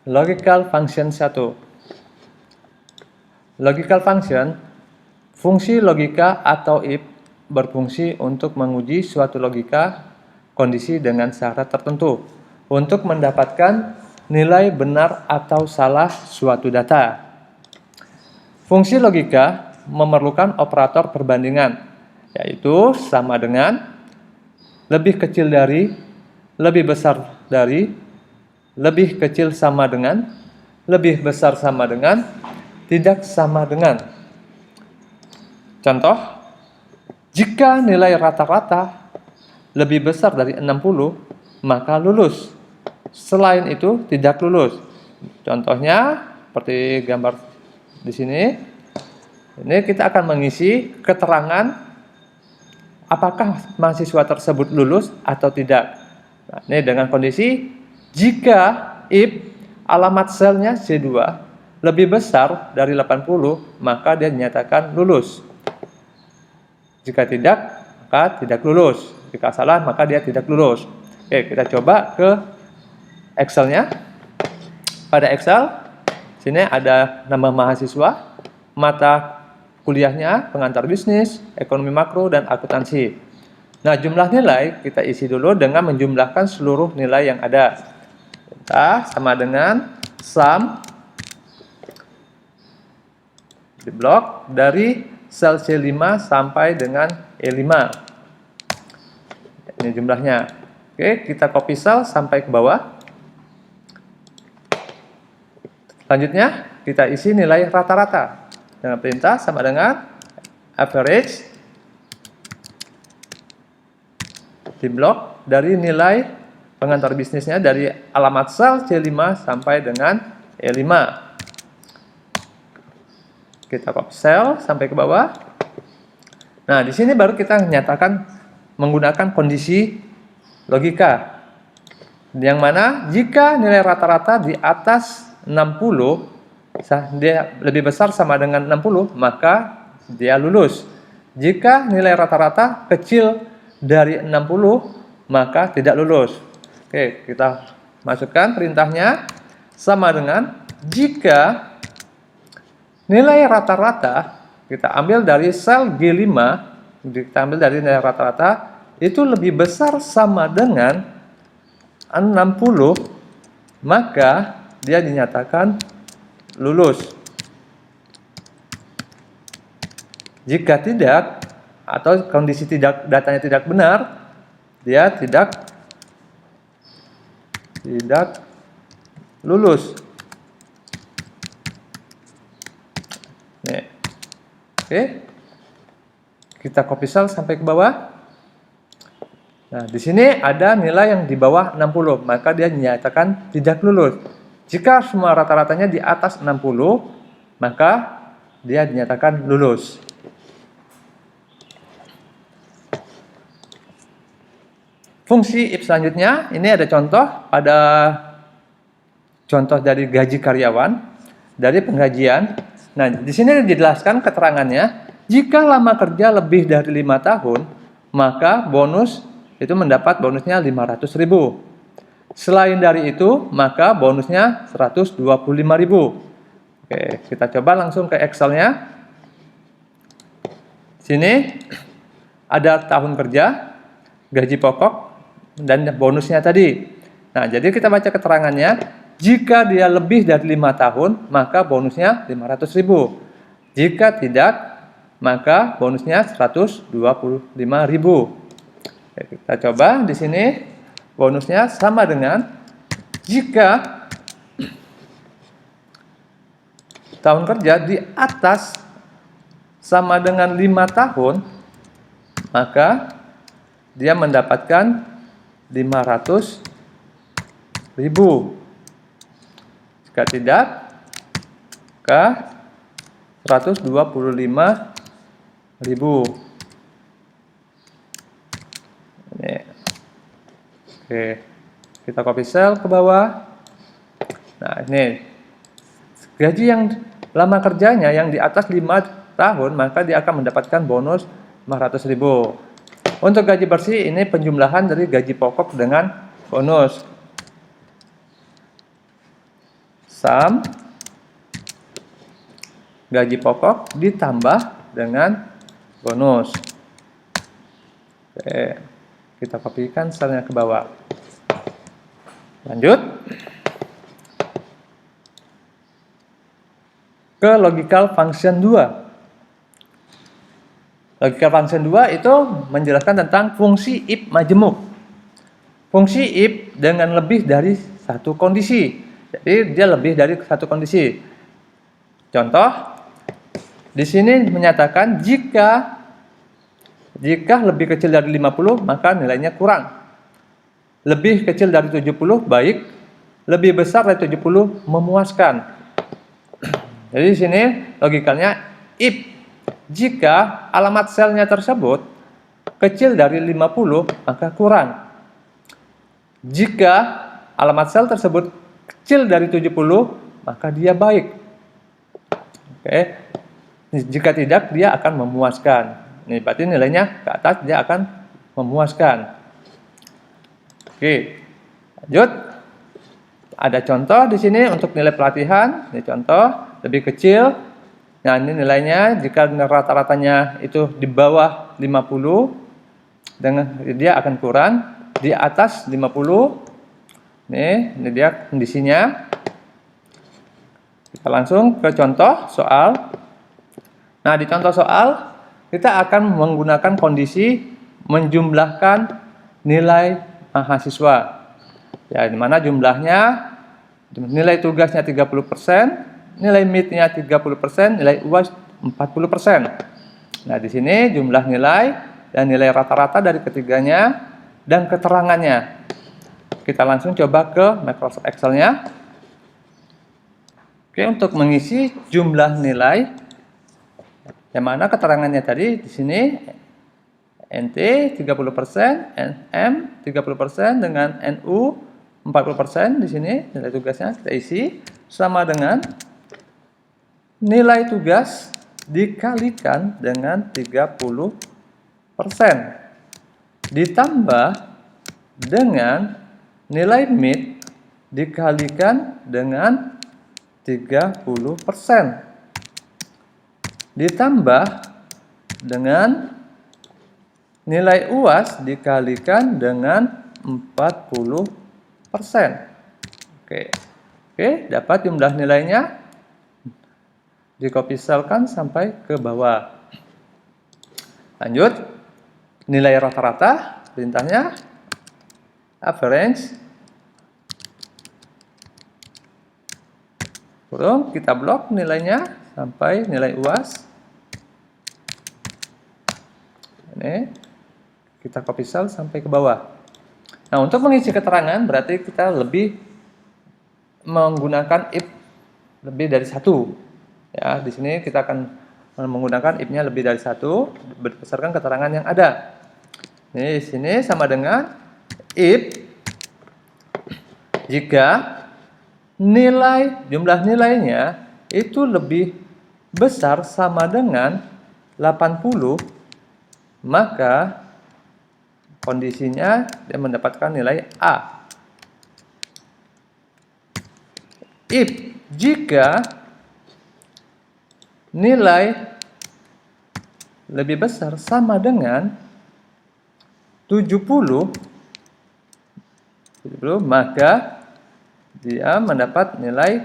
Logical function 1. Logical function, fungsi logika atau if berfungsi untuk menguji suatu logika kondisi dengan syarat tertentu untuk mendapatkan nilai benar atau salah suatu data. Fungsi logika memerlukan operator perbandingan, yaitu sama dengan, lebih kecil dari, lebih besar dari, lebih kecil sama dengan, lebih besar sama dengan, tidak sama dengan. Contoh, jika nilai rata-rata lebih besar dari 60, maka lulus. Selain itu, tidak lulus. Contohnya, seperti gambar di sini. Ini kita akan mengisi keterangan apakah mahasiswa tersebut lulus atau tidak. Nah, ini dengan kondisi jika if alamat selnya C2 lebih besar dari 80, maka dia dinyatakan lulus. Jika tidak, maka tidak lulus. Jika salah, maka dia tidak lulus. Oke, kita coba ke Excel-nya. Pada Excel, sini ada nama mahasiswa, mata kuliahnya, pengantar bisnis, ekonomi makro, dan akuntansi. Nah, jumlah nilai kita isi dulu dengan menjumlahkan seluruh nilai yang ada. Kita sama dengan sum di blok dari sel C5 sampai dengan E5. Ini jumlahnya. Oke, kita copy sel sampai ke bawah. Selanjutnya, kita isi nilai rata-rata dengan perintah sama dengan average di blok dari nilai pengantar bisnisnya dari alamat sel C5 sampai dengan E5. Kita copy sel sampai ke bawah. Nah, di sini baru kita nyatakan menggunakan kondisi logika. Yang mana jika nilai rata-rata di atas 60, dia lebih besar sama dengan 60, maka dia lulus. Jika nilai rata-rata kecil dari 60, maka tidak lulus. Oke, kita masukkan perintahnya sama dengan jika nilai rata-rata kita ambil dari sel G5, kita ambil dari nilai rata-rata itu lebih besar sama dengan 60, maka dia dinyatakan lulus. Jika tidak, atau kondisi datanya tidak benar, dia tidak lulus. Nih. Oke. Kita copy sel sampai ke bawah. Nah, di sini ada nilai yang di bawah 60, maka dia dinyatakan tidak lulus. Jika semua rata-ratanya di atas 60, maka dia dinyatakan lulus. Fungsi if selanjutnya, ini ada contoh dari gaji karyawan, dari penggajian. Nah, di sini dijelaskan keterangannya, jika lama kerja lebih dari 5 tahun, maka bonus itu mendapat bonusnya 500.000. Selain dari itu, maka bonusnya 125.000. Oke, kita coba langsung ke Excel-nya. Sini ada tahun kerja, gaji pokok, dan bonusnya tadi. Nah, jadi kita baca keterangannya, jika dia lebih dari 5 tahun, maka bonusnya 500.000. Jika tidak, maka bonusnya 125.000. Kita coba di sini bonusnya sama dengan jika tahun kerja di atas sama dengan 5 tahun, maka dia mendapatkan 500.000. Jika tidak, ke 125.000. Oke, kita copy sel ke bawah. Nah, ini gaji yang lama kerjanya yang di atas 5 tahun, maka dia akan mendapatkan bonus 500.000. Untuk gaji bersih, ini penjumlahan dari gaji pokok dengan bonus. sum gaji pokok ditambah dengan bonus. Oke, kita kopikan selnya ke bawah. Lanjut ke logical function 2. Logical function 2 itu menjelaskan tentang fungsi if majemuk. Fungsi if dengan lebih dari satu kondisi. Jadi dia lebih dari satu kondisi. Contoh, di sini menyatakan jika lebih kecil dari 50 maka nilainya kurang. Lebih kecil dari 70 baik, lebih besar dari 70 memuaskan. Jadi di sini logikanya if jika alamat selnya tersebut kecil dari 50 maka kurang. Jika alamat sel tersebut kecil dari 70 maka dia baik. Oke. Jika tidak dia akan memuaskan. Ini berarti nilainya ke atas dia akan memuaskan. Oke. Lanjut. Ada contoh di sini untuk nilai pelatihan. Ini contoh lebih kecil. Nah, ini nilainya jika rata-ratanya itu di bawah 50 dia akan kurang. Di atas 50 ini dia kondisinya. Kita langsung ke contoh soal. Nah, di contoh soal kita akan menggunakan kondisi menjumlahkan nilai mahasiswa. Ya, di mana jumlahnya nilai tugasnya 30%, nilai MIT-nya 30%, nilai UAS 40%. Nah, di sini jumlah nilai dan nilai rata-rata dari ketiganya dan keterangannya. Kita langsung coba ke Microsoft Excel-nya. Oke, untuk mengisi jumlah nilai, yang mana keterangannya tadi di sini NT 30%, NM 30% dengan NU 40% di sini nilai tugasnya kita isi sama dengan nilai tugas dikalikan dengan 30%. Ditambah dengan nilai MIT dikalikan dengan 30%. Ditambah dengan nilai UAS dikalikan dengan 40%. Oke, dapat jumlah nilainya. Dikopisalkan sampai ke bawah. Lanjut. Nilai rata-rata, perintahnya average, kurung, kita blok nilainya sampai nilai UAS. Ini kita copy cell sampai ke bawah. Nah, untuk mengisi keterangan berarti kita lebih menggunakan if lebih dari satu. Ya, di sini kita akan menggunakan if-nya lebih dari satu berdasarkan keterangan yang ada. Ini di sini sama dengan if jika jumlah nilainya itu lebih besar sama dengan 80, maka kondisinya dia mendapatkan nilai A. If jika nilai lebih besar sama dengan 70, maka dia mendapat nilai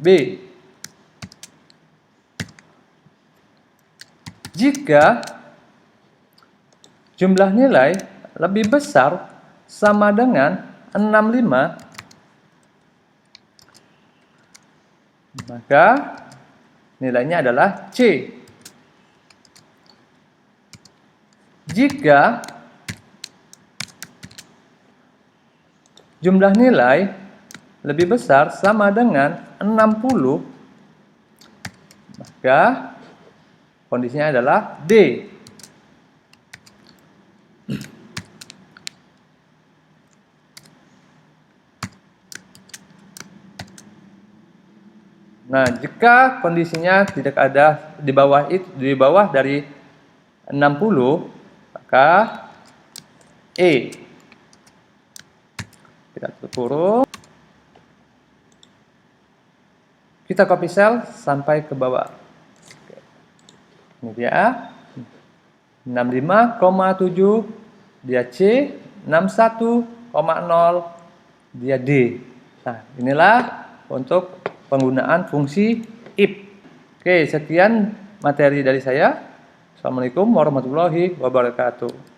B. Jika jumlah nilai lebih besar sama dengan 65, maka nilainya adalah C. Jika jumlah nilai lebih besar sama dengan 60, maka kondisinya adalah D. Nah, jika kondisinya tidak ada di bawah dari 60, maka E. Kita tutup kurung. Kita copy sel sampai ke bawah. Ini dia 65,7, dia C, 61,0, dia D. Nah, inilah untuk penggunaan fungsi if. Oke, sekian materi dari saya. Assalamualaikum warahmatullahi wabarakatuh.